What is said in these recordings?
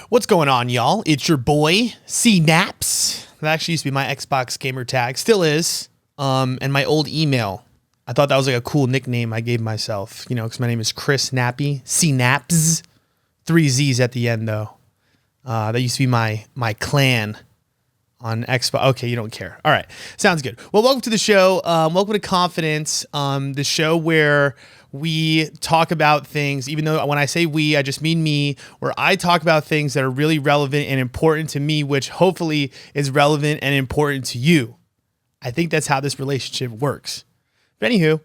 What's going on, y'all? It's your boy, C-Naps. That actually used to be my Xbox gamer tag. Still is. And my old email. I thought that was like a cool nickname I gave myself, you know, because my name is Chris Nappy. C-Naps. 3 Z's at the end, though. That used to be my clan on Xbox. Okay, you don't care. All right. Sounds good. Well, welcome to the show. Welcome to Confidence, the show where we talk about things, even though when I say we, I just mean me, where I talk about things that are really relevant and important to me, which hopefully is relevant and important to you. I think that's how this relationship works. But anywho,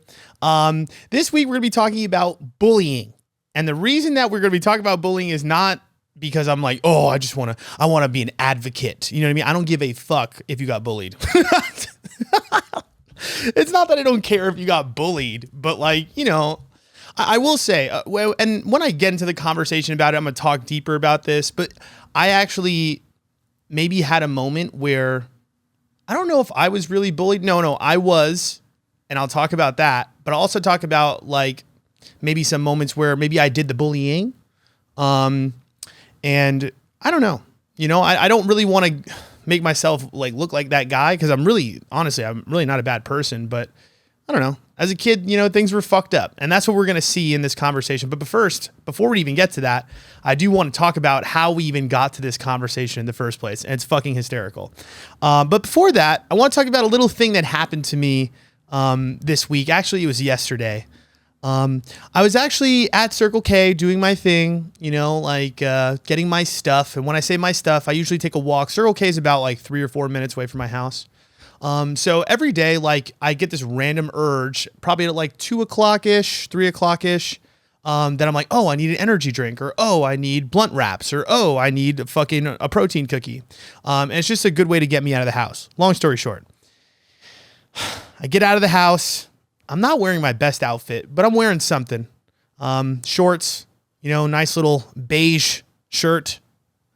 this week we're going to be talking about bullying. And the reason that we're going to be talking about bullying is not because I'm like, oh, I want to be an advocate. You know what I mean? I don't give a fuck if you got bullied. It's not that I don't care if you got bullied, but like, you know, I will say, well, and when I get into the conversation about it, I'm going to talk deeper about this, but I actually maybe had a moment where I don't know if I was really bullied. No, I was. And I'll talk about that, but I'll also talk about like maybe some moments where maybe I did the bullying. And I don't know, you know, I don't really want to make myself like look like that guy. Cause I'm really not a bad person, but I don't know. As a kid, you know, things were fucked up, and that's what we're going to see in this conversation. But first, before we even get to that, I do want to talk about how we even got to this conversation in the first place. And it's fucking hysterical. But before that, I want to talk about a little thing that happened to me this week. Actually, it was yesterday. I was actually at Circle K doing my thing, you know, like getting my stuff. And when I say my stuff, I usually take a walk. Circle K is about like 3 or 4 minutes away from my house. So every day, like I get this random urge, probably at like 2 o'clock-ish, 3 o'clock-ish, that I'm like, oh, I need an energy drink, or, oh, I need blunt wraps, or, oh, I need a protein cookie. And it's just a good way to get me out of the house. Long story short, I get out of the house. I'm not wearing my best outfit, but I'm wearing something. Shorts, you know, nice little beige shirt.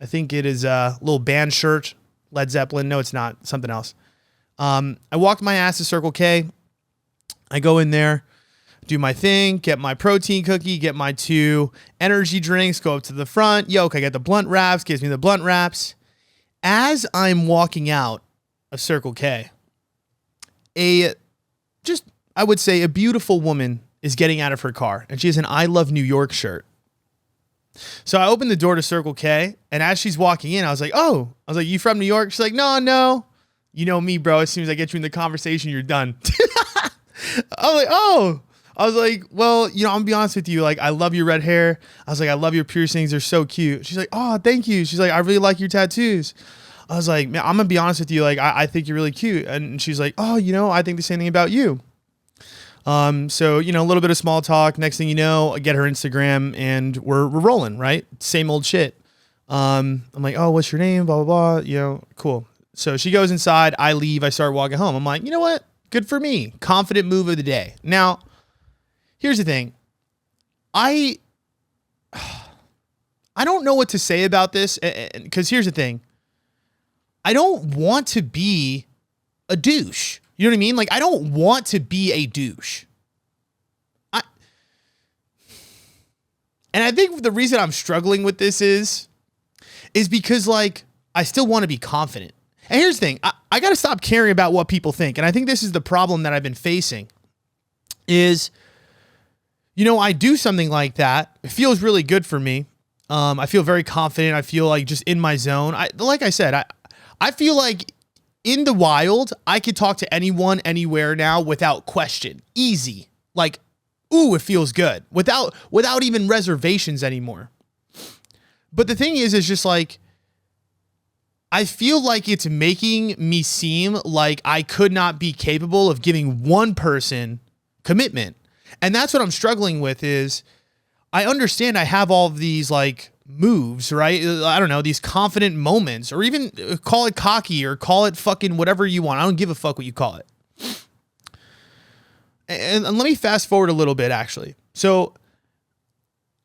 I think it is a little band shirt, Led Zeppelin. No, it's not. Something else. I walked my ass to Circle K. I go in there, do my thing, get my protein cookie, get my 2 energy drinks, go up to the front. Yo, I get the blunt wraps, gives me the blunt wraps. As I'm walking out of Circle K, I would say a beautiful woman is getting out of her car, and she has an I Love New York shirt. So I opened the door to Circle K, and as she's walking in, I was like, you from New York? She's like, no. You know me, bro. As soon as I get you in the conversation, you're done. I'm like, oh. I was like, well, you know, I'm gonna be honest with you. Like, I love your red hair. I was like, I love your piercings. They're so cute. She's like, oh, thank you. She's like, I really like your tattoos. I was like, man, I'm gonna be honest with you. Like, I think you're really cute. And she's like, oh, you know, I think the same thing about you. So, you know, a little bit of small talk. Next thing you know, I get her Instagram and we're rolling, right? Same old shit. I'm like, oh, what's your name? Blah, blah, blah. You know, cool. So she goes inside. I leave. I start walking home. I'm like, you know what? Good for me. Confident move of the day. Now, here's the thing. I don't know what to say about this, because here's the thing. I don't want to be a douche. You know what I mean? Like, I don't want to be a douche. And I think the reason I'm struggling with this is because, like, I still want to be confident. And here's the thing. I got to stop caring about what people think. And I think this is the problem that I've been facing is, you know, I do something like that. It feels really good for me. I feel very confident. I feel like just in my zone. Like I said, I feel like in the wild, I could talk to anyone, anywhere now without question. Easy. Like, ooh, it feels good. Without even reservations anymore. But the thing is just like, I feel like it's making me seem like I could not be capable of giving one person commitment. And that's what I'm struggling with is I understand I have all of these like moves, right? I don't know, these confident moments, or even call it cocky or call it fucking whatever you want. I don't give a fuck what you call it. And let me fast forward a little bit, actually. So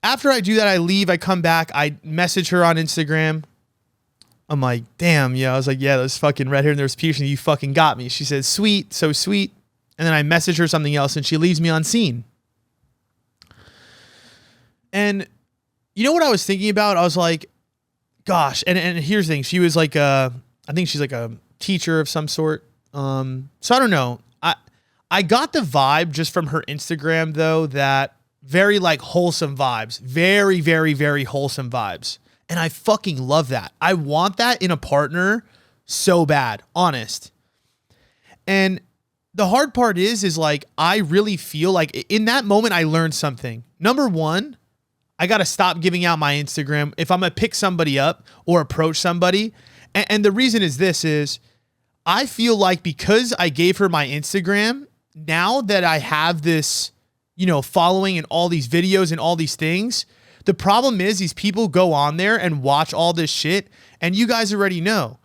after I do that, I leave, I come back, I message her on Instagram. I'm like, damn, yeah. I was like, yeah, there's fucking red hair and there's piercing. You fucking got me. She said, sweet, so sweet. And then I message her something else and she leaves me on scene. And you know what I was thinking about? I was like, gosh. And here's the thing. She was like I think she's like a teacher of some sort. So I don't know. I got the vibe just from her Instagram though, that very like wholesome vibes, very, very, very wholesome vibes. And I fucking love that. I want that in a partner so bad, honest. And the hard part is like, I really feel like in that moment I learned something. Number one, I got to stop giving out my Instagram if I'm going to pick somebody up or approach somebody. And the reason is this is I feel like because I gave her my Instagram, now that I have this, following and all these videos and all these things, the problem is these people go on there and watch all this shit. And you guys already know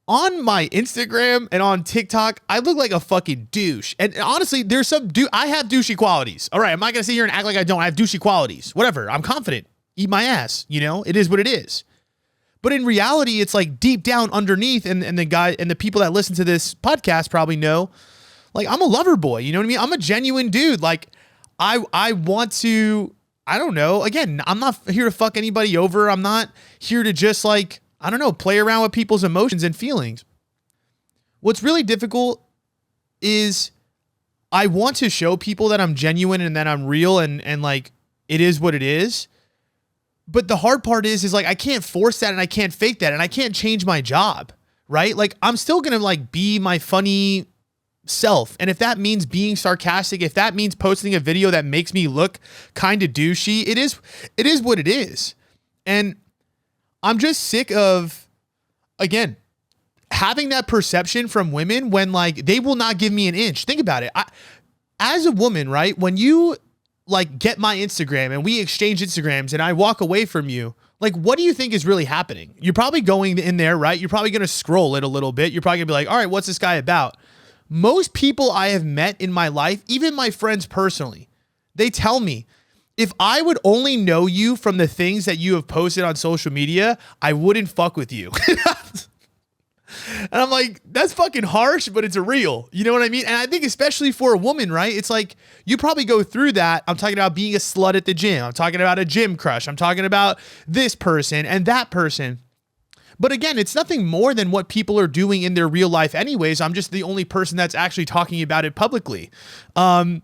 on my Instagram and on TikTok, I look like a fucking douche. And honestly, there's some I have douchey qualities. All right. I'm not going to sit here and act like I don't. I have douchey qualities, whatever. I'm confident. Eat my ass. It is what it is. But in reality, it's like deep down underneath. And the guy and the people that listen to this podcast probably know, like, I'm a lover boy. You know what I mean? I'm a genuine dude. Like I want to, I don't know. Again, I'm not here to fuck anybody over. I'm not here to just like, I don't know, play around with people's emotions and feelings. What's really difficult is I want to show people that I'm genuine and that I'm real and like it is what it is. But the hard part is like I can't force that and I can't fake that and I can't change my job, right? Like I'm still going to like be my funny self. And if that means being sarcastic, if that means posting a video that makes me look kind of douchey, it is what it is. And I'm just sick of, again, having that perception from women when like they will not give me an inch. Think about it. As a woman, right? When you like get my Instagram and we exchange Instagrams and I walk away from you, like, what do you think is really happening? You're probably going in there, right? You're probably going to scroll it a little bit. You're probably gonna be like, all right, what's this guy about? Most people I have met in my life, even my friends personally, they tell me, if I would only know you from the things that you have posted on social media, I wouldn't fuck with you. And I'm like, that's fucking harsh, but it's real. You know what I mean? And I think especially for a woman, right? It's like, you probably go through that. I'm talking about being a slut at the gym. I'm talking about a gym crush. I'm talking about this person and that person. But again, it's nothing more than what people are doing in their real life anyways. I'm just the only person that's actually talking about it publicly. And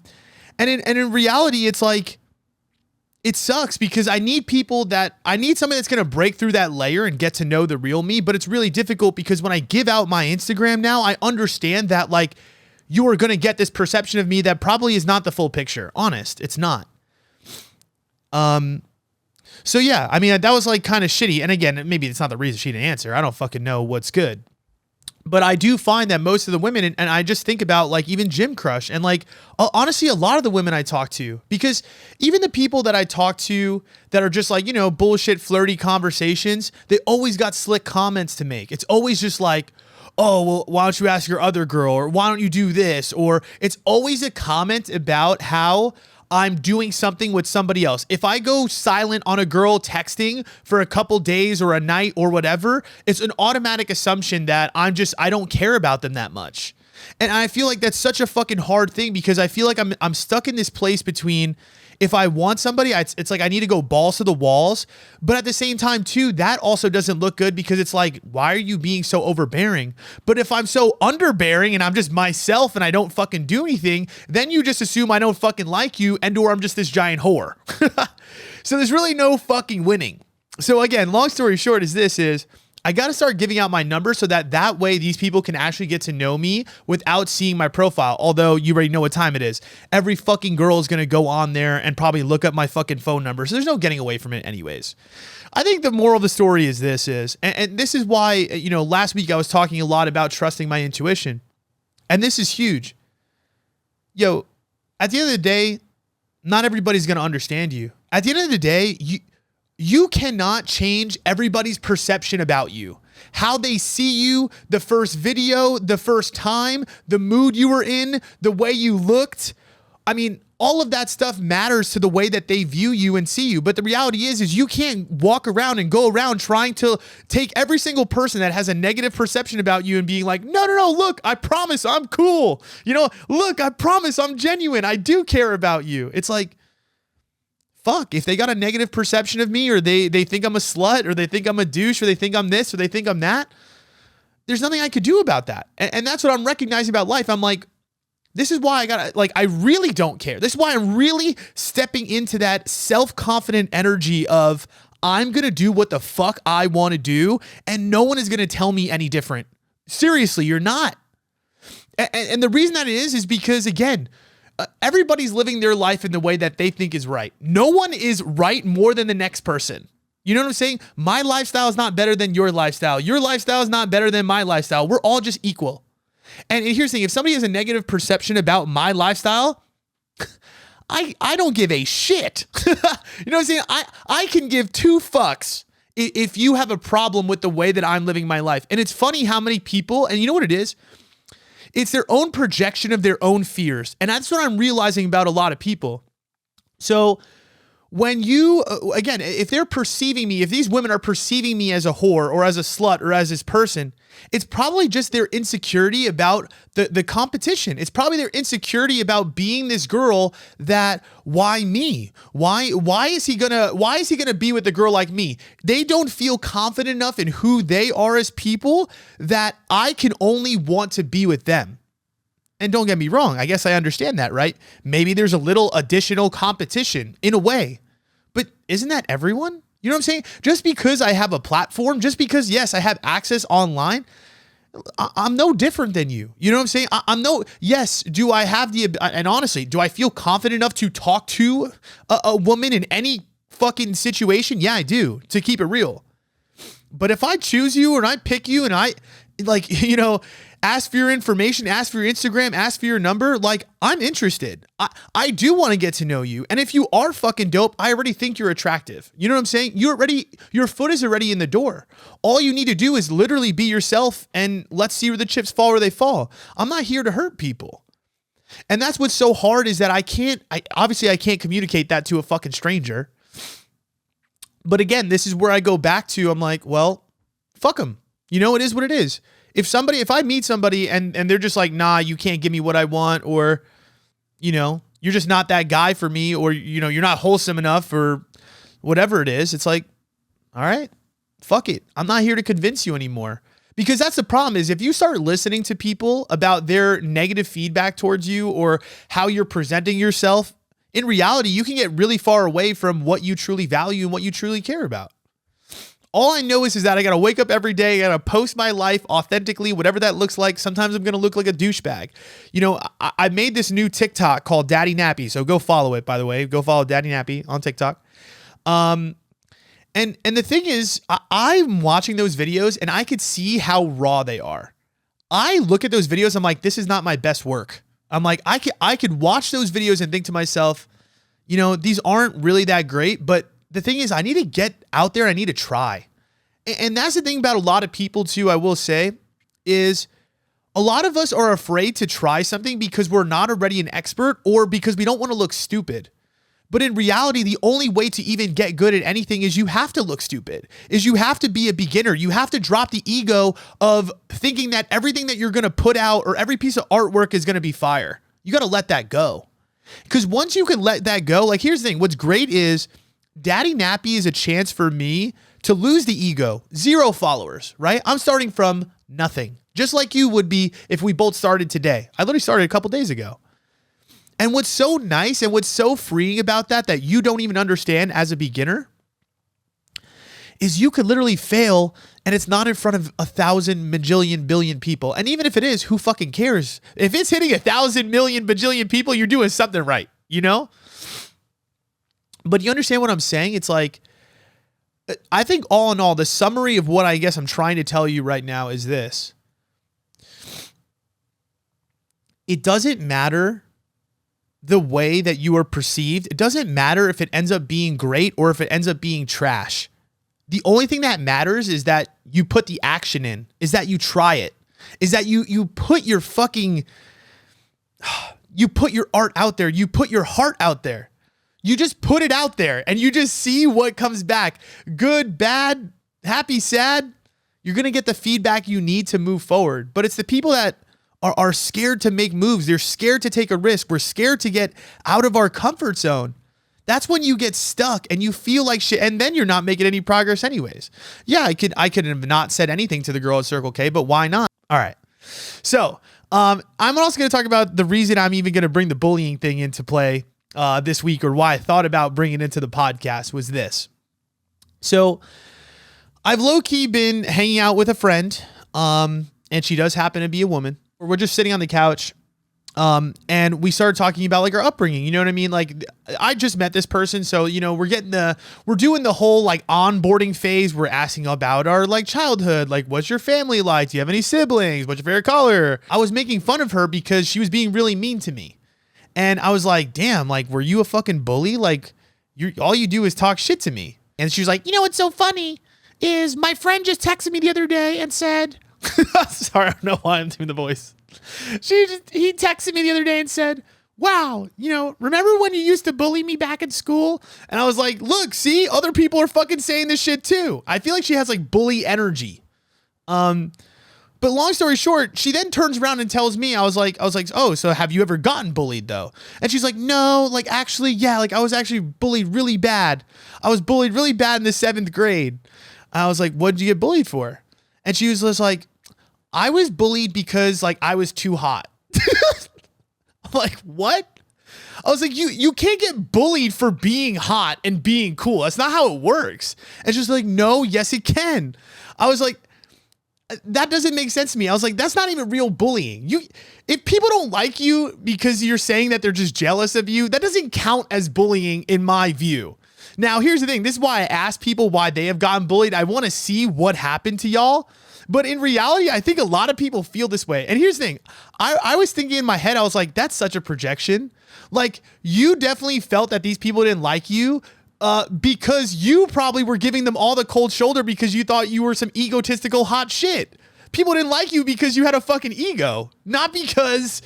in reality, it's like, it sucks because I need somebody that's going to break through that layer and get to know the real me. But it's really difficult because when I give out my Instagram now, I understand that like you are going to get this perception of me that probably is not the full picture. Honest, it's not. So yeah, I mean, that was like kind of shitty. And again, maybe it's not the reason she didn't answer. I don't fucking know what's good. But I do find that most of the women, and I just think about like even Gym Crush and like, honestly, a lot of the women I talk to, because even the people that I talk to that are just like, bullshit, flirty conversations, they always got slick comments to make. It's always just like, oh, well, why don't you ask your other girl? Or why don't you do this? Or it's always a comment about how I'm doing something with somebody else. If I go silent on a girl texting for a couple days or a night or whatever, it's an automatic assumption that I don't care about them that much. And I feel like that's such a fucking hard thing because I feel like I'm stuck in this place between if I want somebody, it's like I need to go balls to the walls. But at the same time, too, that also doesn't look good because it's like, why are you being so overbearing? But if I'm so underbearing and I'm just myself and I don't fucking do anything, then you just assume I don't fucking like you or I'm just this giant whore. So there's really no fucking winning. So again, long story short is I got to start giving out my number so that way these people can actually get to know me without seeing my profile. Although you already know what time it is. Every fucking girl is going to go on there and probably look up my fucking phone number. So there's no getting away from it anyways. I think the moral of the story is and this is why, last week I was talking a lot about trusting my intuition. And this is huge. At the end of the day, not everybody's going to understand you. At the end of the day, you cannot change everybody's perception about you. How they see you, the first video, the first time, the mood you were in, the way you looked. I mean, all of that stuff matters to the way that they view you and see you. But the reality is you can't walk around and go around trying to take every single person that has a negative perception about you and being like, no, look, I promise I'm cool. Look, I promise I'm genuine. I do care about you. It's like, fuck, if they got a negative perception of me, or they think I'm a slut, or they think I'm a douche, or they think I'm this, or they think I'm that, there's nothing I could do about that. And that's what I'm recognizing about life. I'm like, this is why I really don't care. This is why I'm really stepping into that self-confident energy of, I'm going to do what the fuck I want to do, and no one is going to tell me any different. Seriously, you're not. And the reason that is because, again, everybody's living their life in the way that they think is right. No one is right more than the next person. You know what I'm saying? My lifestyle is not better than your lifestyle. Your lifestyle is not better than my lifestyle. We're all just equal. And here's the thing. If somebody has a negative perception about my lifestyle, I don't give a shit. You know what I'm saying? I can give two fucks if you have a problem with the way that I'm living my life. And it's funny how many people, and you know what it is? It's their own projection of their own fears. And that's what I'm realizing about a lot of people. So when you, again, if they're perceiving me, if these women are perceiving me as a whore or as a slut or as this person, it's probably just their insecurity about the competition. It's probably their insecurity about being this girl that, why me? Why is he gonna be with a girl like me? They don't feel confident enough in who they are as people that I can only want to be with them. And don't get me wrong, I guess I understand that, right? Maybe there's a little additional competition in a way, but isn't that everyone? You know what I'm saying? Just because I have a platform, just because, yes, I have access online, I'm no different than you. You know what I'm saying? Yes, do I have and honestly, do I feel confident enough to talk to a woman in any fucking situation? Yeah, I do, to keep it real. But if I choose you and I pick you and I, ask for your information, ask for your Instagram, ask for your number, I'm interested. I do want to get to know you. And if you are fucking dope, I already think you're attractive. You know what I'm saying? Your foot is already in the door. All you need to do is literally be yourself, and let's see where the chips fall where they fall. I'm not here to hurt people. And that's what's so hard, is that I can't communicate that to a fucking stranger. But again, this is where I go back to, I'm like, well, fuck them. It is what it is. If I meet somebody and they're just like, nah, you can't give me what I want, or, you're just not that guy for me, or, you're not wholesome enough, or whatever it is, it's like, all right, fuck it. I'm not here to convince you anymore. Because that's the problem, is if you start listening to people about their negative feedback towards you or how you're presenting yourself, in reality, you can get really far away from what you truly value and what you truly care about. All I know is that I got to wake up every day. I got to post my life authentically, whatever that looks like. Sometimes I'm going to look like a douchebag. I made this new TikTok called Daddy Nappy. So go follow it, by the way. Go follow Daddy Nappy on TikTok. And the thing is, I'm watching those videos and I could see how raw they are. I look at those videos. I'm like, this is not my best work. I'm like, I could watch those videos and think to myself, these aren't really that great, but the thing is, I need to get out there. I need to try. And that's the thing about a lot of people too, I will say, is a lot of us are afraid to try something because we're not already an expert, or because we don't want to look stupid. But in reality, the only way to even get good at anything is you have to look stupid, is you have to be a beginner. You have to drop the ego of thinking that everything that you're going to put out or every piece of artwork is going to be fire. You got to let that go. Because once you can let that go, here's the thing. What's great is Daddy Nappy is a chance for me to lose the ego. 0 followers, right? I'm starting from nothing, just like you would be if we both started today. I literally started a couple days ago. And what's so nice and what's so freeing about that you don't even understand as a beginner, is you could literally fail and it's not in front of 1,000 majillion billion people. And even if it is, who fucking cares? If it's hitting 1,000 million bajillion people, you're doing something right, But you understand what I'm saying? It's like, I think all in all, the summary of what I guess I'm trying to tell you right now is this. It doesn't matter the way that you are perceived. It doesn't matter if it ends up being great or if it ends up being trash. The only thing that matters is that you put the action in, is that you try it, is that you put your you put your art out there, you put your heart out there. You just put it out there and you just see what comes back. Good, bad, happy, sad. You're going to get the feedback you need to move forward. But it's the people that are scared to make moves. They're scared to take a risk. We're scared to get out of our comfort zone. That's when you get stuck and you feel like shit, and then you're not making any progress anyways. Yeah, I could have not said anything to the girl at Circle K, but why not? All right. So I'm also going to talk about the reason I'm even going to bring the bullying thing into play this week, or why I thought about bringing it into the podcast was this. So I've low-key been hanging out with a friend, and she does happen to be a woman. We're just sitting on the couch. And we started talking about like our upbringing, you know what I mean? Like I just met this person. So, you know, we're doing the whole like onboarding phase. We're asking about our like childhood. Like, what's your family like? Do you have any siblings? What's your favorite color? I was making fun of her because she was being really mean to me. And I was like, damn, like, were you a fucking bully? Like all you do is talk shit to me. And she was like, you know, what's so funny is my friend just texted me the other day and said, sorry, I don't know why I'm doing the voice. He texted me the other day and said, wow, you know, remember when you used to bully me back in school? And I was like, look, see, other people are fucking saying this shit too. I feel like she has like bully energy. But long story short, she then turns around and tells me, I was like, oh, so have you ever gotten bullied though? And she's like, no, like actually, yeah, like I was actually bullied really bad. I was bullied really bad in the 7th grade. I was like, what did you get bullied for? And she was just like, I was bullied because like I was too hot. I'm like, what? I was like, you can't get bullied for being hot and being cool. That's not how it works. And she's like, no, yes, it can. I was like, that doesn't make sense to me. I was like, that's not even real bullying. If people don't like you because you're saying that they're just jealous of you, that doesn't count as bullying in my view. Now, here's the thing. This is why I ask people why they have gotten bullied. I want to see what happened to y'all. But in reality, I think a lot of people feel this way. And here's the thing. I was thinking in my head, I was like, that's such a projection. Like, you definitely felt that these people didn't like you because you probably were giving them all the cold shoulder because you thought you were some egotistical hot shit. People didn't like you because you had a fucking ego, not because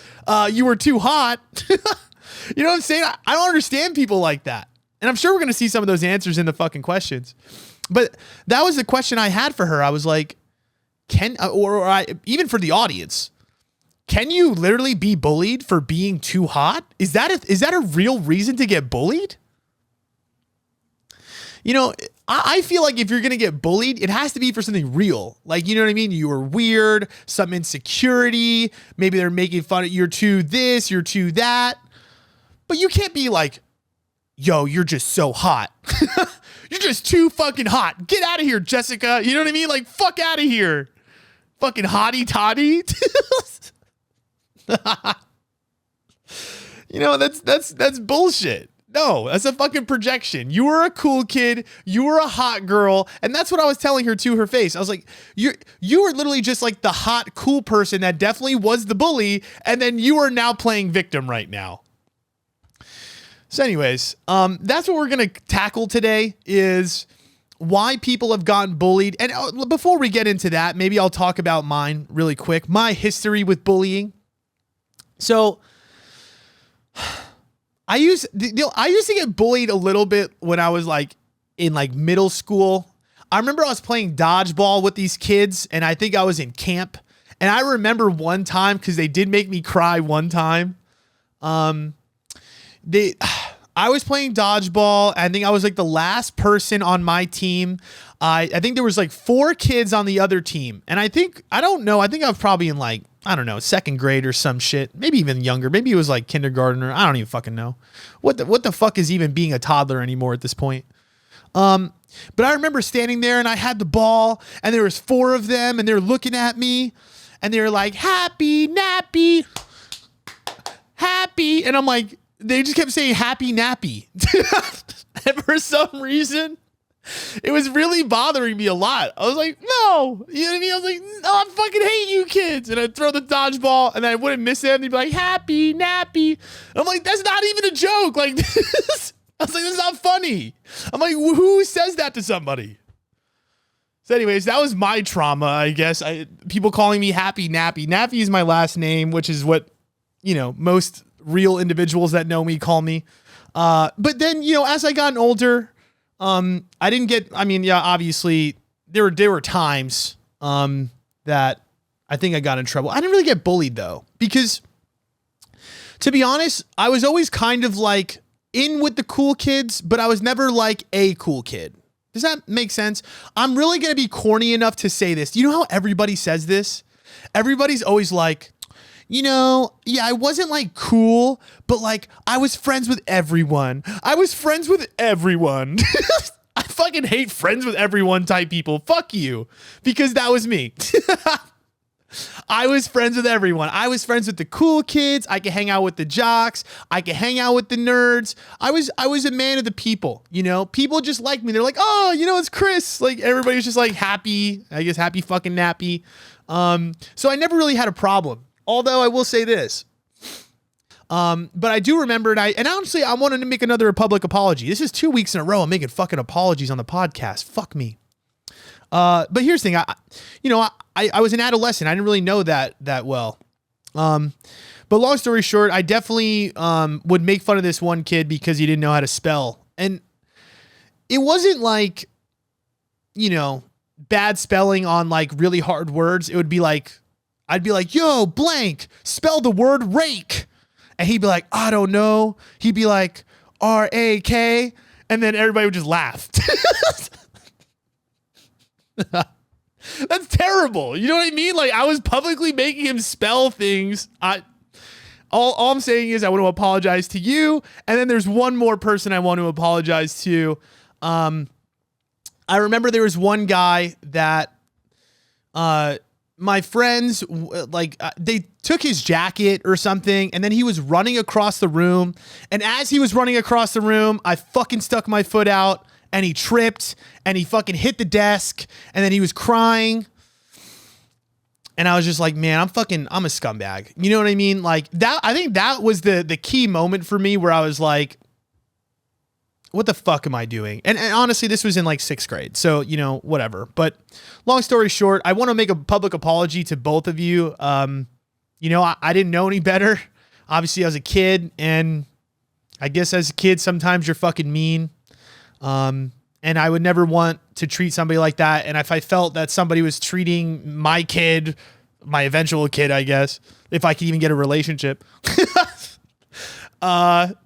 you were too hot. You know what I'm saying? I don't understand people like that. And I'm sure we're going to see some of those answers in the fucking questions. But that was the question I had for her. I was like, even for the audience, can you literally be bullied for being too hot? Is that a real reason to get bullied? You know, I feel like if you're going to get bullied, it has to be for something real. Like, you know what I mean? You were weird, some insecurity. Maybe they're making fun of you're too this, you're too that. But you can't be like, yo, you're just so hot. You're just too fucking hot. Get out of here, Jessica. You know what I mean? Like, fuck out of here. Fucking hottie toddy. You know, that's bullshit. No, that's a fucking projection. You were a cool kid. You were a hot girl. And that's what I was telling her to her face. I was like, you were literally just like the hot, cool person that definitely was the bully. And then you are now playing victim right now. So anyways, that's what we're going to tackle today is why people have gotten bullied. And before we get into that, maybe I'll talk about mine really quick. My history with bullying. So I used to get bullied a little bit when I was like in like middle school. I remember I was playing dodgeball with these kids and I think I was in camp. And I remember one time, because they did make me cry one time. I was playing dodgeball. I think I was like the last person on my team. I think there was like 4 kids on the other team. And I think I was probably in like, I don't know, 2nd grade or some shit. Maybe even younger. Maybe it was like kindergarten, or I don't even fucking know. What the fuck is even being a toddler anymore at this point? But I remember standing there and I had the ball and there was 4 of them and they're looking at me and they're like, happy nappy, happy. And I'm like, they just kept saying happy nappy. And for some reason, it was really bothering me a lot. I was like, no, you know what I mean? I was like, no, I fucking hate you kids. And I'd throw the dodgeball and I wouldn't miss them. They'd be like, happy nappy. And I'm like, that's not even a joke. Like, this, I was like, this is not funny. I'm like, who says that to somebody? So anyways, that was my trauma, I guess. People calling me happy nappy. Nappy is my last name, which is what, you know, most real individuals that know me call me. But then, you know, as I gotten older, obviously there were times, that I think I got in trouble. I didn't really get bullied though, because to be honest, I was always kind of like in with the cool kids, but I was never like a cool kid. Does that make sense? I'm really going to be corny enough to say this. You know how everybody says this? Everybody's always like, I wasn't like cool, but like I was friends with everyone. I was friends with everyone. I fucking hate friends with everyone type people. Fuck you. Because that was me. I was friends with everyone. I was friends with the cool kids. I could hang out with the jocks. I could hang out with the nerds. I was a man of the people, people just like me. They're like, oh, it's Chris. Like everybody's just like happy, I guess, happy fucking nappy. So I never really had a problem. Although I will say this, but I do remember, and honestly, I wanted to make another public apology. This is 2 weeks in a row I'm making fucking apologies on the podcast. Fuck me. But here's the thing. I was an adolescent. I didn't really know that well. But long story short, I definitely would make fun of this one kid because he didn't know how to spell. And it wasn't like, bad spelling on like really hard words. It would be like, I'd be like, yo, blank, spell the word rake. And he'd be like, I don't know. He'd be like, R-A-K. And then everybody would just laugh. That's terrible. You know what I mean? Like I was publicly making him spell things. All I'm saying is I want to apologize to you. And then there's one more person I want to apologize to. I remember there was one guy that, my friends, they took his jacket or something, and then he was running across the room. And as he was running across the room, I fucking stuck my foot out, and he tripped, and he fucking hit the desk, and then he was crying. And I was just like, man, I'm a scumbag. You know what I mean? Like that, I think that was the key moment for me where I was like, what the fuck am I doing? And honestly, this was in like 6th grade. So, whatever. But long story short, I want to make a public apology to both of you. I didn't know any better. Obviously, I was a kid. And I guess as a kid, sometimes you're fucking mean. And I would never want to treat somebody like that. And if I felt that somebody was treating my kid, my eventual kid, I guess, if I could even get a relationship,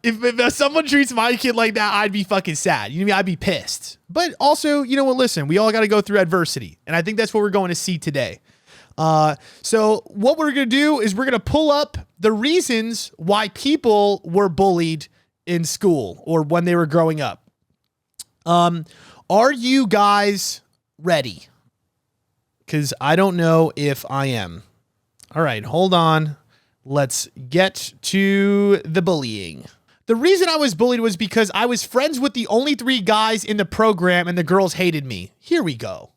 if someone treats my kid like that, I'd be fucking sad. I'd be pissed. But also, you know what? Listen, we all got to go through adversity. And I think that's what we're going to see today. So what we're going to do is we're going to pull up the reasons why people were bullied in school or when they were growing up. Are you guys ready? Because I don't know if I am. All right, hold on. Let's get to the bullying. The reason I was bullied was because I was friends with the only 3 guys in the program and the girls hated me. Here we go.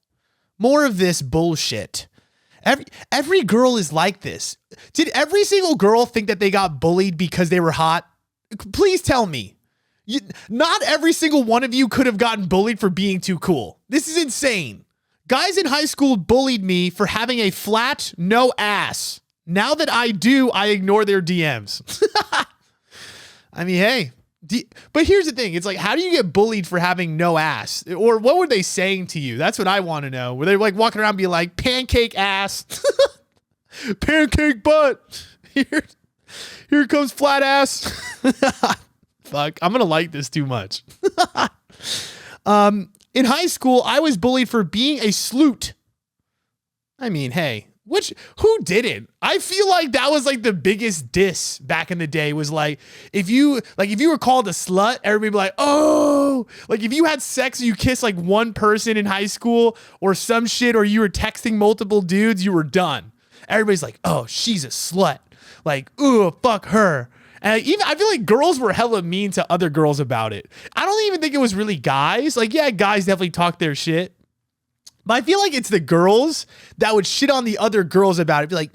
More of this bullshit. Every girl is like this. Did every single girl think that they got bullied because they were hot? Please tell me. Not every single one of you could have gotten bullied for being too cool. This is insane. Guys in high school bullied me for having a flat, no ass. Now that I do, I ignore their DMs. I mean, hey, but here's the thing. It's like, how do you get bullied for having no ass? Or what were they saying to you? That's what I want to know. Were they like walking around being like, pancake ass, pancake butt, here comes flat ass. Fuck, I'm going to like this too much. In high school, I was bullied for being a sloot. I mean, hey. Who didn't? I feel like that was like the biggest diss back in the day was like, if you were called a slut, everybody would be like, oh, like if you had sex, you kissed like one person in high school or some shit, or you were texting multiple dudes, you were done. Everybody's like, oh, she's a slut. Like, ooh, fuck her. And I feel like girls were hella mean to other girls about it. I don't even think it was really guys. Like, yeah, guys definitely talk their shit. But I feel like it's the girls that would shit on the other girls about it. Be like,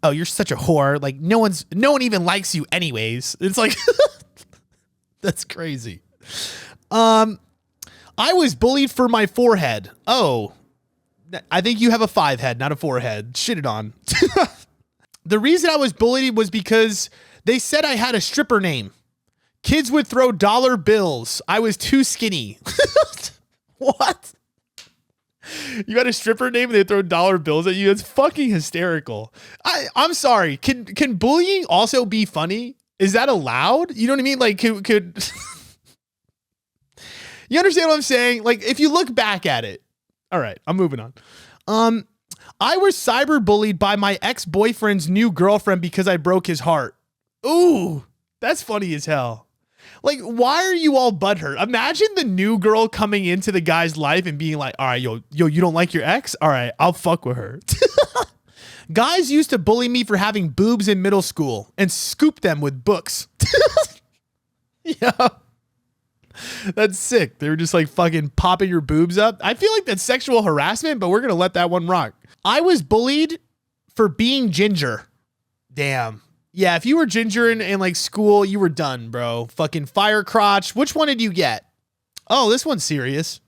oh, you're such a whore. Like no one even likes you anyways. It's like, that's crazy. I was bullied for my forehead. Oh, I think you have a 5 head, not a 4 head. Shit it on. The reason I was bullied was because they said I had a stripper name. Kids would throw dollar bills. I was too skinny. What? You got a stripper name and they throw dollar bills at you? That's fucking hysterical. I'm sorry. Can bullying also be funny? Is that allowed? You know what I mean? Like, could you understand what I'm saying? Like, if you look back at it. All right, I'm moving on. I was cyberbullied by my ex-boyfriend's new girlfriend because I broke his heart. Ooh, that's funny as hell. Like, why are you all butthurt? Imagine the new girl coming into the guy's life and being like, all right, yo, you don't like your ex? All right, I'll fuck with her. Guys used to bully me for having boobs in middle school and scoop them with books. Yeah. That's sick. They were just like fucking popping your boobs up. I feel like that's sexual harassment, but we're going to let that one rock. I was bullied for being ginger. Damn. Yeah, if you were ginger in like school, you were done, bro. Fucking fire crotch. Which one did you get? Oh, this one's serious.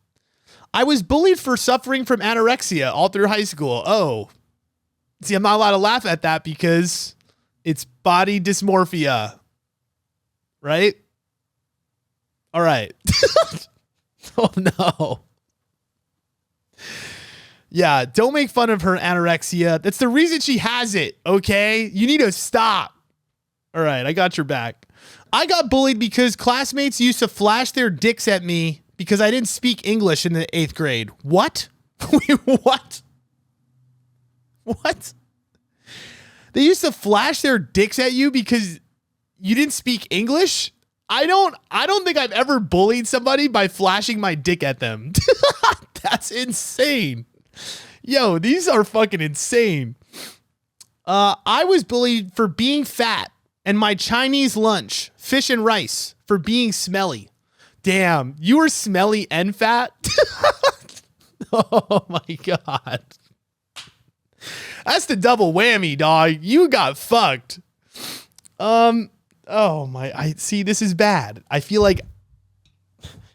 I was bullied for suffering from anorexia all through high school. Oh. See, I'm not allowed to laugh at that because it's body dysmorphia. Right? All right. Oh, no. Yeah, don't make fun of her anorexia. That's the reason she has it, okay? You need to stop. All right, I got your back. I got bullied because classmates used to flash their dicks at me because I didn't speak English in the 8th grade. What? Wait, what? What? They used to flash their dicks at you because you didn't speak English? I don't think I've ever bullied somebody by flashing my dick at them. That's insane. Yo, these are fucking insane. I was bullied for being fat and my Chinese lunch, fish and rice, for being smelly. Damn, you were smelly and fat? Oh my God. That's the double whammy, dog. You got fucked. Oh my, I see, this is bad. I feel like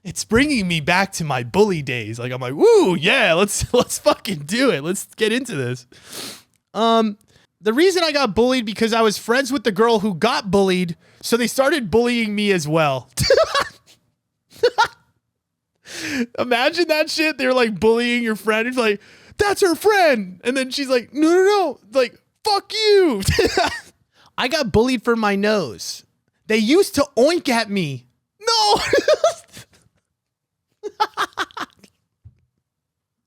it's bringing me back to my bully days. Like, I'm like, woo, yeah, let's fucking do it. Let's get into this. The reason I got bullied because I was friends with the girl who got bullied, so they started bullying me as well. Imagine that shit. They're like bullying your friend. It's like, that's her friend. And then she's like, no. Like, fuck you. I got bullied for my nose. They used to oink at me. No.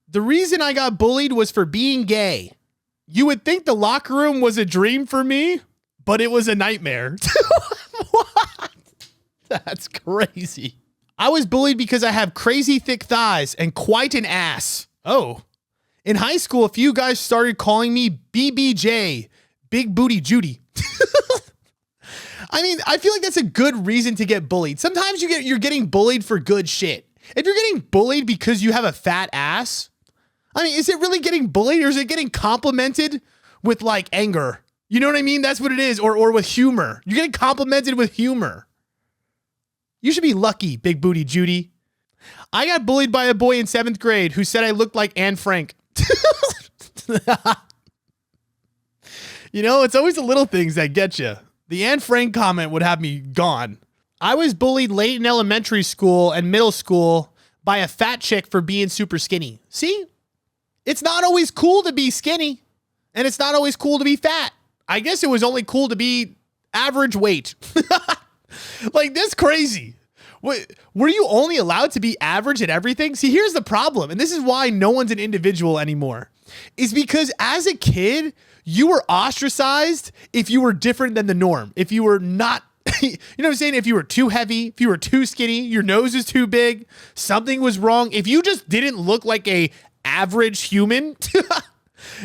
The reason I got bullied was for being gay. You would think the locker room was a dream for me, but it was a nightmare. What? That's crazy. I was bullied because I have crazy thick thighs and quite an ass. Oh. In high school, a few guys started calling me BBJ, Big Booty Judy. I mean, I feel like that's a good reason to get bullied. Sometimes you're getting bullied for good shit. If you're getting bullied because you have a fat ass, I mean, is it really getting bullied or is it getting complimented with like anger? You know what I mean? That's what it is. Or with humor. You're getting complimented with humor. You should be lucky, Big Booty Judy. I got bullied by a boy in 7th grade who said I looked like Anne Frank. You know, it's always the little things that get you. The Anne Frank comment would have me gone. I was bullied late in elementary school and middle school by a fat chick for being super skinny. See? It's not always cool to be skinny, and it's not always cool to be fat. I guess it was only cool to be average weight. Like, this crazy. Were you only allowed to be average at everything? See, here's the problem, and this is why no one's an individual anymore, is because as a kid, you were ostracized if you were different than the norm. If you were not, you know what I'm saying? If you were too heavy, if you were too skinny, your nose is too big, something was wrong. If you just didn't look like a average human,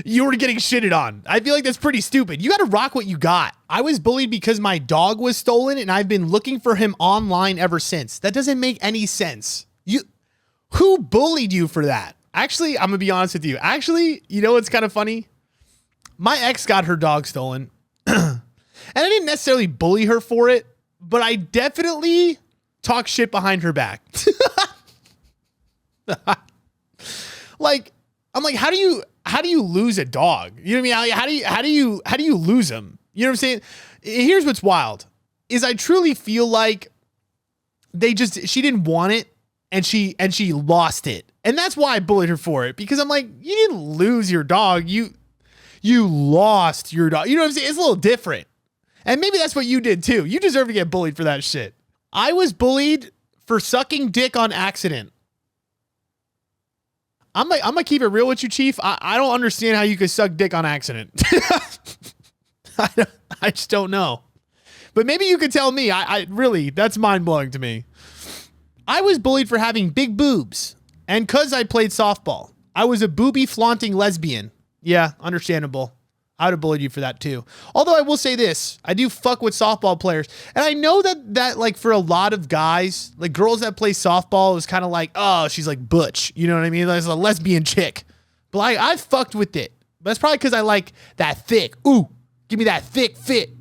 you were getting shitted on. I feel like that's pretty stupid. You got to rock what you got. I was bullied because my dog was stolen and I've been looking for him online ever since. That doesn't make any sense. Who bullied you for that? Actually, I'm going to be honest with you. Actually, you know what's kind of funny? My ex got her dog stolen. And I didn't necessarily bully her for it, but I definitely talk shit behind her back. Like, I'm like, how do you lose a dog? You know what I mean? How do you lose him? You know what I'm saying? Here's what's wild is I truly feel like she didn't want it and she lost it. And that's why I bullied her for it, because I'm like, you didn't lose your dog. You lost your dog. You know what I'm saying? It's a little different. And maybe that's what you did too. You deserve to get bullied for that shit. I was bullied for sucking dick on accident. I'm gonna keep it real with you, Chief. I don't understand how you could suck dick on accident. I just don't know. But maybe you could tell me. I really, that's mind-blowing to me. I was bullied for having big boobs. And because I played softball, I was a booby-flaunting lesbian. Yeah, understandable. I would have bullied you for that too. Although I will say this, I do fuck with softball players. And I know that like for a lot of guys, like girls that play softball is kind of like, oh, she's like butch. You know what I mean? Like, it's a lesbian chick. But like, I fucked with it. But that's probably because I like that thick. Ooh, give me that thick fit.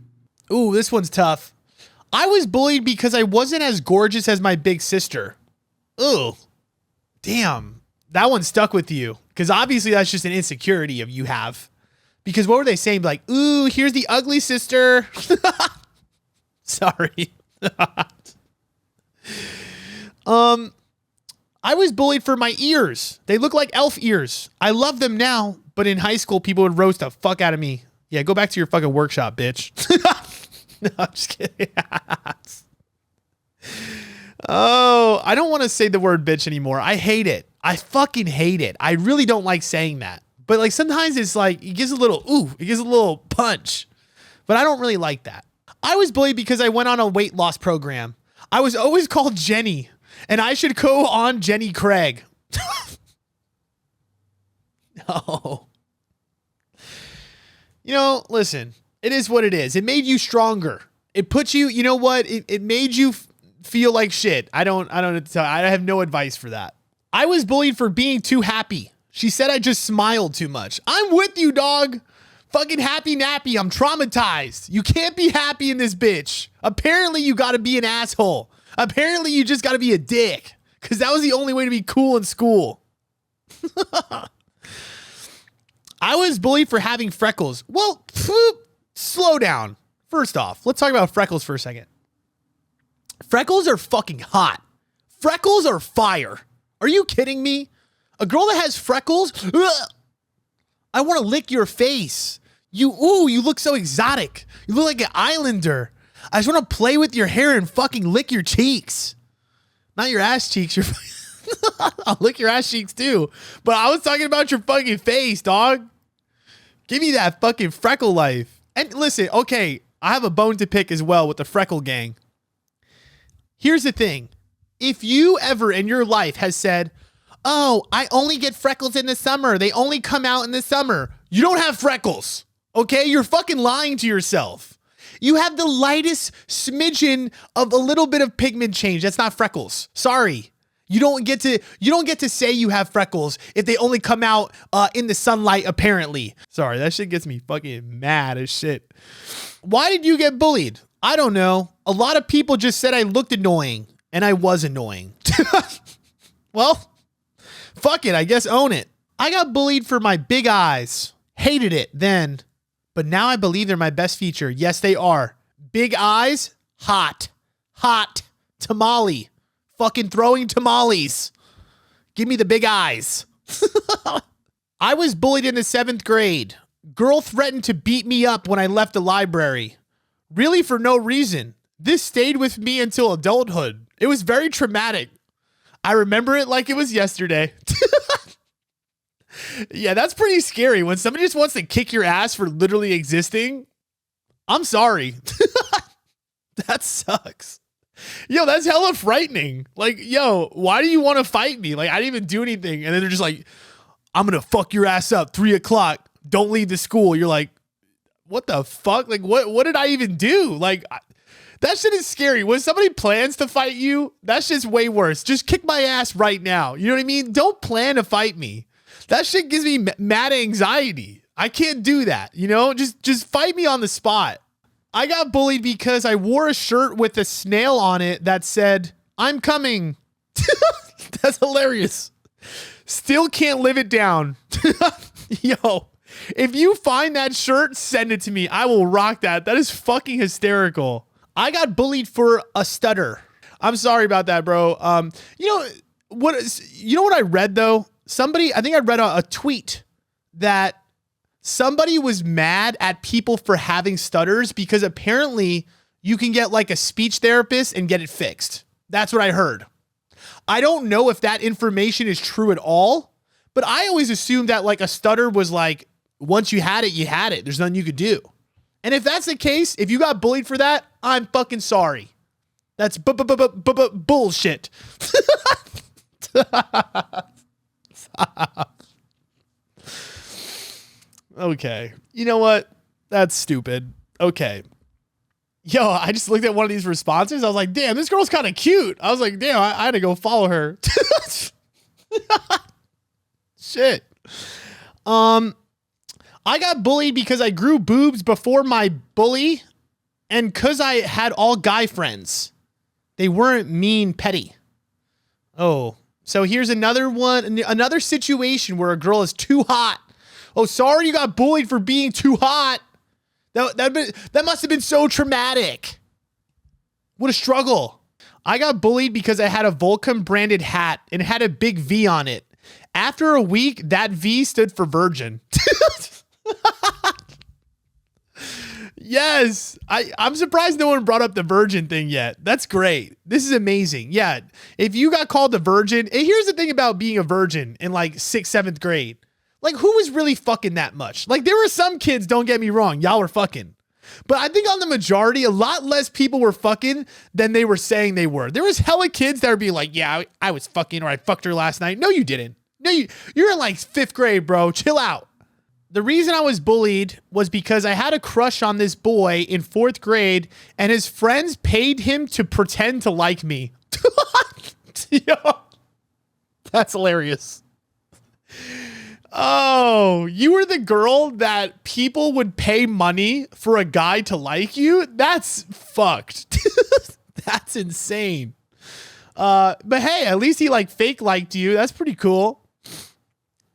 Ooh, this one's tough. I was bullied because I wasn't as gorgeous as my big sister. Ooh, damn. That one stuck with you. Because obviously that's just an insecurity of you have. Because what were they saying? Like, ooh, here's the ugly sister. Sorry. I was bullied for my ears. They look like elf ears. I love them now, but in high school, people would roast the fuck out of me. Yeah, go back to your fucking workshop, bitch. No, I'm just kidding. Oh, I don't want to say the word bitch anymore. I hate it. I fucking hate it. I really don't like saying that. But like sometimes it's like, it gives a little, ooh, it gives a little punch. But I don't really like that. I was bullied because I went on a weight loss program. I was always called Jenny, and I should go on Jenny Craig. No. You know, listen, it is what it is. It made you stronger. It put you, you know what? It made you feel like shit. I have no advice for that. I was bullied for being too happy. She said I just smiled too much. I'm with you, dog. Fucking happy nappy. I'm traumatized. You can't be happy in this bitch. Apparently you got to be an asshole. Apparently you just got to be a dick. Because that was the only way to be cool in school. I was bullied for having freckles. Well, slow down. First off, let's talk about freckles for a second. Freckles are fucking hot. Freckles are fire. Are you kidding me? A girl that has freckles? Ugh, I want to lick your face. You look so exotic. You look like an islander. I just want to play with your hair and fucking lick your cheeks. Not your ass cheeks. I'll lick your ass cheeks too. But I was talking about your fucking face, dog. Give me that fucking freckle life. And listen, okay, I have a bone to pick as well with the freckle gang. Here's the thing. If you ever in your life has said, oh, I only get freckles in the summer. They only come out in the summer. You don't have freckles, okay? You're fucking lying to yourself. You have the lightest smidgen of a little bit of pigment change. That's not freckles. Sorry. You don't get to say you have freckles if they only come out in the sunlight, apparently. Sorry, that shit gets me fucking mad as shit. Why did you get bullied? I don't know. A lot of people just said I looked annoying, and I was annoying. Well, fuck it, I guess own it. I got bullied for my big eyes. Hated it then. But now I believe they're my best feature. Yes, they are. Big eyes, hot. Hot. Tamale. Fucking throwing tamales. Give me the big eyes. I was bullied in the 7th grade. Girl threatened to beat me up when I left the library. Really for no reason. This stayed with me until adulthood. It was very traumatic. I remember it like it was yesterday. Yeah, that's pretty scary. When somebody just wants to kick your ass for literally existing, I'm sorry. That sucks. Yo, that's hella frightening. Like, yo, why do you want to fight me? Like, I didn't even do anything. And then they're just like, I'm going to fuck your ass up 3:00. Don't leave the school. You're like, what the fuck? Like, what did I even do? Like, that shit is scary. When somebody plans to fight you, that's just way worse. Just kick my ass right now. You know what I mean? Don't plan to fight me. That shit gives me mad anxiety. I can't do that. You know, just fight me on the spot. I got bullied because I wore a shirt with a snail on it that said, I'm coming. That's hilarious. Still can't live it down. Yo, if you find that shirt, send it to me. I will rock that. That is fucking hysterical. I got bullied for a stutter. I'm sorry about that, bro. You know what I read though? I think I read a tweet that somebody was mad at people for having stutters because apparently you can get like a speech therapist and get it fixed. That's what I heard. I don't know if that information is true at all, but I always assumed that like a stutter was like, once you had it, you had it. There's nothing you could do. And if that's the case, if you got bullied for that, I'm fucking sorry. That's bullshit. Okay. You know what? That's stupid. Okay. Yo, I just looked at one of these responses. I was like, damn, this girl's kind of cute. I was like, damn, I had to go follow her. Shit. I got bullied because I grew boobs before my bully and because I had all guy friends. They weren't mean, petty. Oh, so here's another one, another situation where a girl is too hot. Oh, sorry you got bullied for being too hot. That must have been so traumatic. What a struggle. I got bullied because I had a Volcom branded hat and it had a big V on it. After a week, that V stood for virgin. Yes. I'm surprised no one brought up the virgin thing yet. That's great. This is amazing. Yeah. If you got called a virgin, and here's the thing about being a virgin in like 6th, 7th grade. Like, who was really fucking that much? Like, there were some kids, don't get me wrong, y'all were fucking. But I think on the majority, a lot less people were fucking than they were saying they were. There was hella kids that would be like, yeah, I was fucking, or I fucked her last night. No, you didn't. No, you're in like 5th grade, bro. Chill out. The reason I was bullied was because I had a crush on this boy in 4th grade and his friends paid him to pretend to like me. Yo, that's hilarious. Oh, you were the girl that people would pay money for a guy to like you? That's fucked. That's insane. But hey, at least he like fake liked you. That's pretty cool.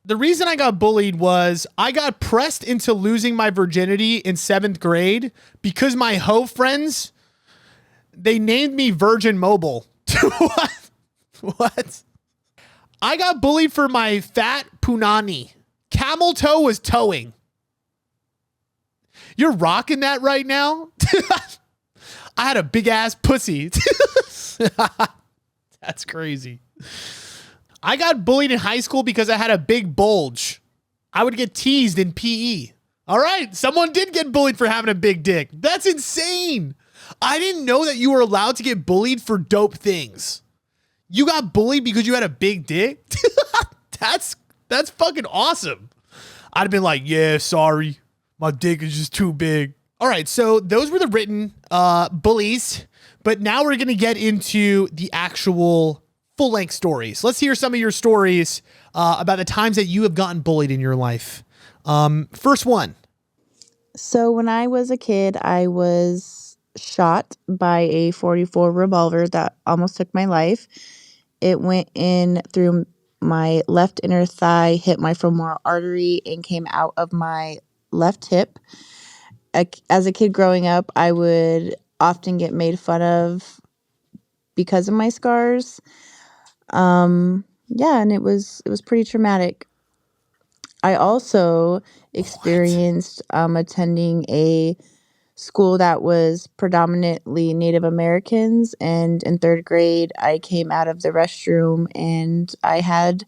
The reason I got bullied was I got pressed into losing my virginity in 7th grade because my hoe friends, they named me Virgin Mobile. What? What? I got bullied for my fat punani. Camel toe was towing. You're rocking that right now? I had a big ass pussy. That's crazy. I got bullied in high school because I had a big bulge. I would get teased in PE. All right, someone did get bullied for having a big dick. That's insane. I didn't know that you were allowed to get bullied for dope things. You got bullied because you had a big dick? That's fucking awesome. I'd have been like, yeah, sorry. My dick is just too big. All right, so those were the written bullies, but now we're going to get into the actual full-length stories. Let's hear some of your stories about the times that you have gotten bullied in your life. First one. So when I was a kid, I was shot by a .44 revolver that almost took my life. It went in through my left inner thigh, hit my femoral artery, and came out of my left hip. As a kid growing up, I would often get made fun of because of my scars. Yeah, and it was pretty traumatic. I also experienced attending a school that was predominantly Native Americans, and in 3rd grade I came out of the restroom and I had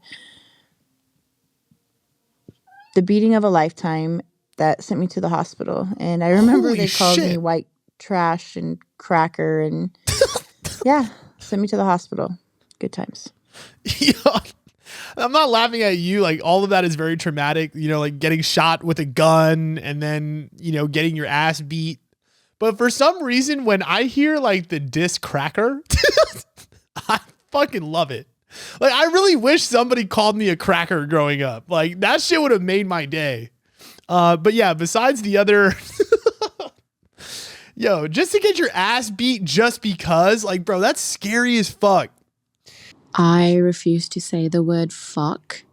the beating of a lifetime that sent me to the hospital. And I remember Holy they called me shit. white trash and cracker, and yeah, sent me to the hospital. Good times. Yeah. I'm not laughing at you. Like, all of that is very traumatic, you know, like getting shot with a gun and then, you know, getting your ass beat. But for some reason, when I hear like the disc cracker, I fucking love it. Like, I really wish somebody called me a cracker growing up. Like, that shit would have made my day. But yeah, besides the other, yo, just to get your ass beat just because, like, bro, that's scary as fuck. I refused to say the word fuck.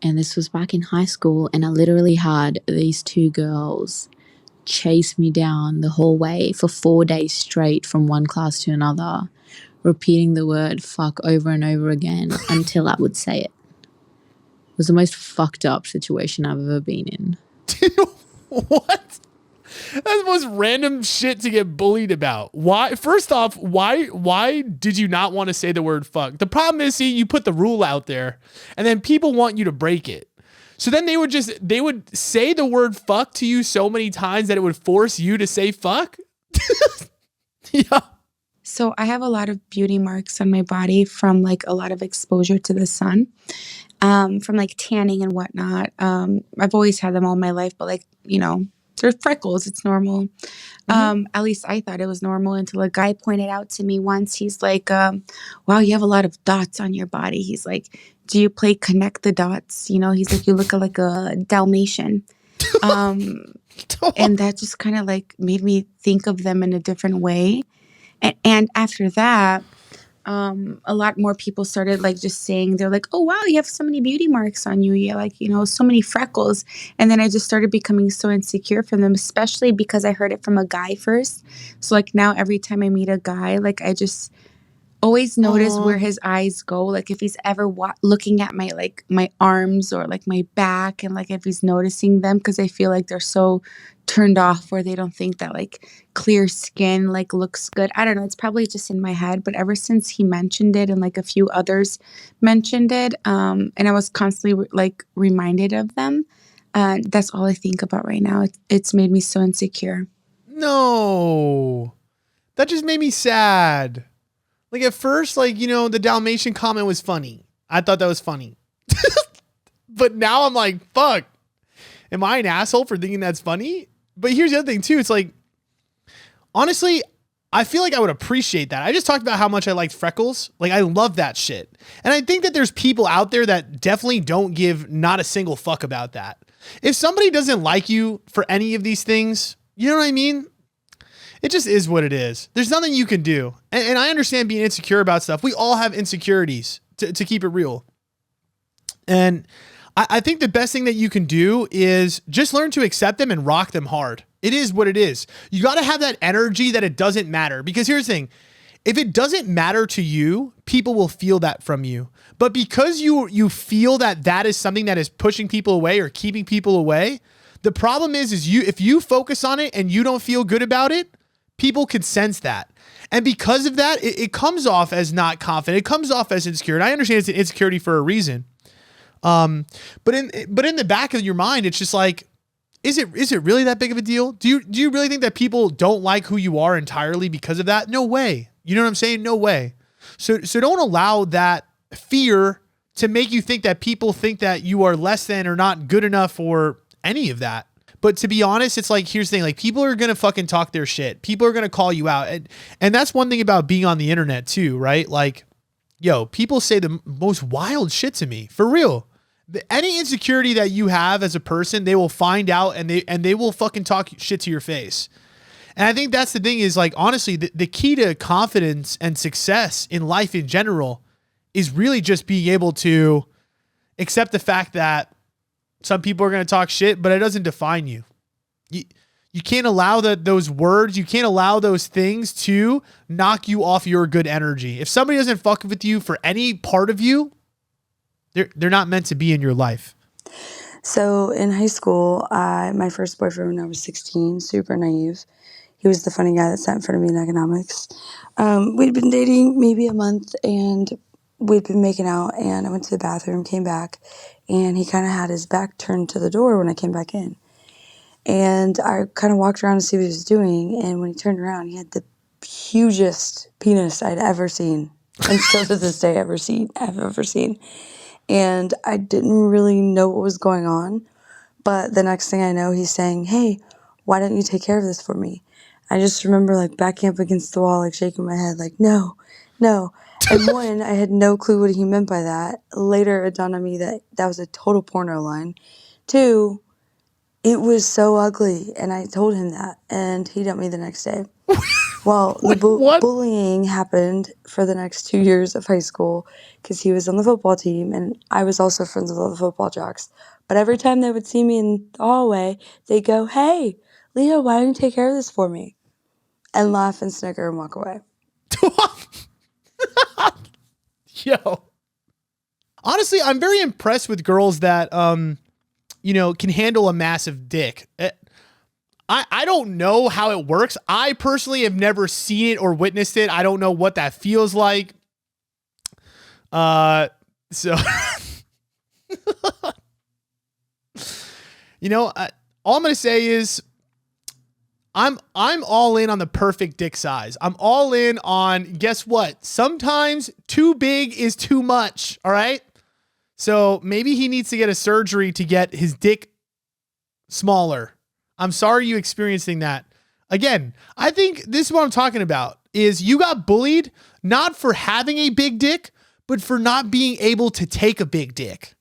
And this was back in high school, and I literally had these 2 girls chase me down the hallway for 4 days straight from one class to another, repeating the word fuck over and over again until I would say it. was the most fucked up situation I've ever been in. What? That's the most random shit to get bullied about. Why? First off, why did you not want to say the word fuck? The problem is, see, you put the rule out there and then people want you to break it. So then they would say the word fuck to you so many times that it would force you to say fuck. Yeah. So I have a lot of beauty marks on my body from like a lot of exposure to the sun, from like tanning and whatnot. I've always had them all my life, but like, they're freckles. It's normal. At least I thought it was normal until a guy pointed out to me once. He's like, wow, you have a lot of dots on your body. He's like, do you play connect the dots? He's like, you look like a Dalmatian. And that just kind of like made me think of them in a different way. And after that, a lot more people started like just saying, they're like, oh, wow, you have so many beauty marks on you. Yeah, like, so many freckles. And then I just started becoming so insecure from them, especially because I heard it from a guy first. So like now every time I meet a guy, like I just always notice where his eyes go. Like if he's ever looking at my arms or like my back, and like if he's noticing them, because I feel like they're so turned off where they don't think that like clear skin like looks good. I don't know. It's probably just in my head, but ever since he mentioned it and like a few others mentioned it, and I was constantly like reminded of them, that's all I think about right now. It's made me so insecure. No, that just made me sad. Like at first, like, the Dalmatian comment was funny. I thought that was funny. But now I'm like, fuck, am I an asshole for thinking that's funny? But here's the other thing too. It's like, honestly, I feel like I would appreciate that. I just talked about how much I liked freckles. Like I love that shit. And I think that there's people out there that definitely don't give not a single fuck about that. If somebody doesn't like you for any of these things, you know what I mean? It just is what it is. There's nothing you can do. And I understand being insecure about stuff. We all have insecurities, to keep it real. And I think the best thing that you can do is just learn to accept them and rock them hard. It is what it is. You got to have that energy that it doesn't matter. Because here's the thing. If it doesn't matter to you, people will feel that from you. But because you feel that is something that is pushing people away or keeping people away, the problem is if you focus on it and you don't feel good about it, people can sense that. And because of that, it comes off as not confident. It comes off as insecure. And I understand it's an insecurity for a reason. But in the back of your mind, it's just like, is it really that big of a deal? Do you really think that people don't like who you are entirely because of that? No way. You know what I'm saying? No way. So don't allow that fear to make you think that people think that you are less than or not good enough or any of that. But to be honest, it's like, here's the thing, like people are going to fucking talk their shit. People are going to call you out. And that's one thing about being on the internet too, right? Like, yo, people say the most wild shit to me, for real. Any insecurity that you have as a person, they will find out and they will fucking talk shit to your face. And I think that's the thing is like, honestly, the key to confidence and success in life in general is really just being able to accept the fact that some people are going to talk shit, but it doesn't define you. You can't allow those words, you can't allow those things to knock you off your good energy. If somebody doesn't fuck with you for any part of you, they're not meant to be in your life. So in high school, my first boyfriend when I was 16, super naive. He was the funny guy that sat in front of me in economics. We'd been dating maybe a month and we'd been making out, and I went to the bathroom, came back, and he kind of had his back turned to the door when I came back in. And I kind of walked around to see what he was doing, and when he turned around, he had the hugest penis I'd ever seen, and still to this day I've ever seen. And I didn't really know what was going on, but the next thing I know, he's saying, hey, why don't you take care of this for me? I just remember like backing up against the wall, like shaking my head, like, no. And one, I had no clue what he meant by that. Later, it dawned on me that that was a total porno line. Two, it was so ugly, and I told him that, and he dumped me the next day. Well, the bullying happened for the next 2 years of high school because he was on the football team, and I was also friends with all the football jocks. But every time they would see me in the hallway, they'd go, hey, Leah, why don't you take care of this for me? And laugh and snicker and walk away. Yo. Honestly, I'm very impressed with girls that, can handle a massive dick. I don't know how it works. I personally have never seen it or witnessed it. I don't know what that feels like. So, all I'm going to say is I'm all in on the perfect dick size. I'm all in on, guess what? Sometimes too big is too much. All right. So maybe he needs to get a surgery to get his dick smaller. I'm sorry you experiencing that. Again, I think this is what I'm talking about is you got bullied not for having a big dick, but for not being able to take a big dick.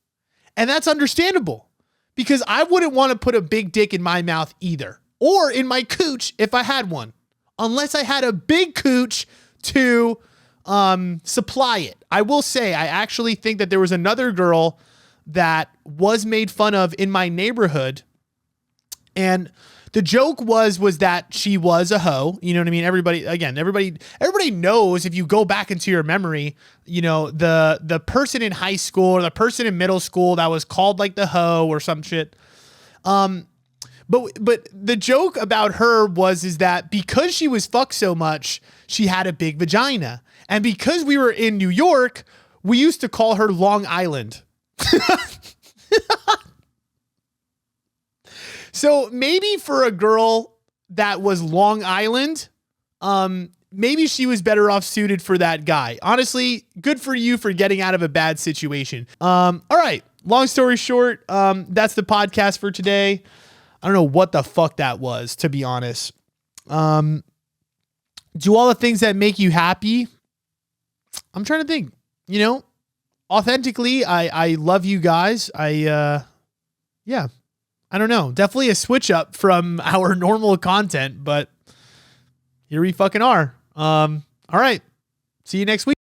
And that's understandable because I wouldn't want to put a big dick in my mouth either, or in my cooch if I had one, unless I had a big cooch to supply it. I will say, I actually think that there was another girl that was made fun of in my neighborhood. And the joke was that she was a hoe. You know what I mean? Everybody knows if you go back into your memory, the person in high school or the person in middle school that was called like the hoe or some shit. But the joke about her is that because she was fucked so much, she had a big vagina. And because we were in New York, we used to call her Long Island. So maybe for a girl that was Long Island, maybe she was better off suited for that guy. Honestly, good for you for getting out of a bad situation. All right. Long story short, that's the podcast for today. I don't know what the fuck that was, to be honest. Do all the things that make you happy. I'm trying to think, authentically, I love you guys. I don't know. Definitely a switch up from our normal content, but here we fucking are. All right. See you next week.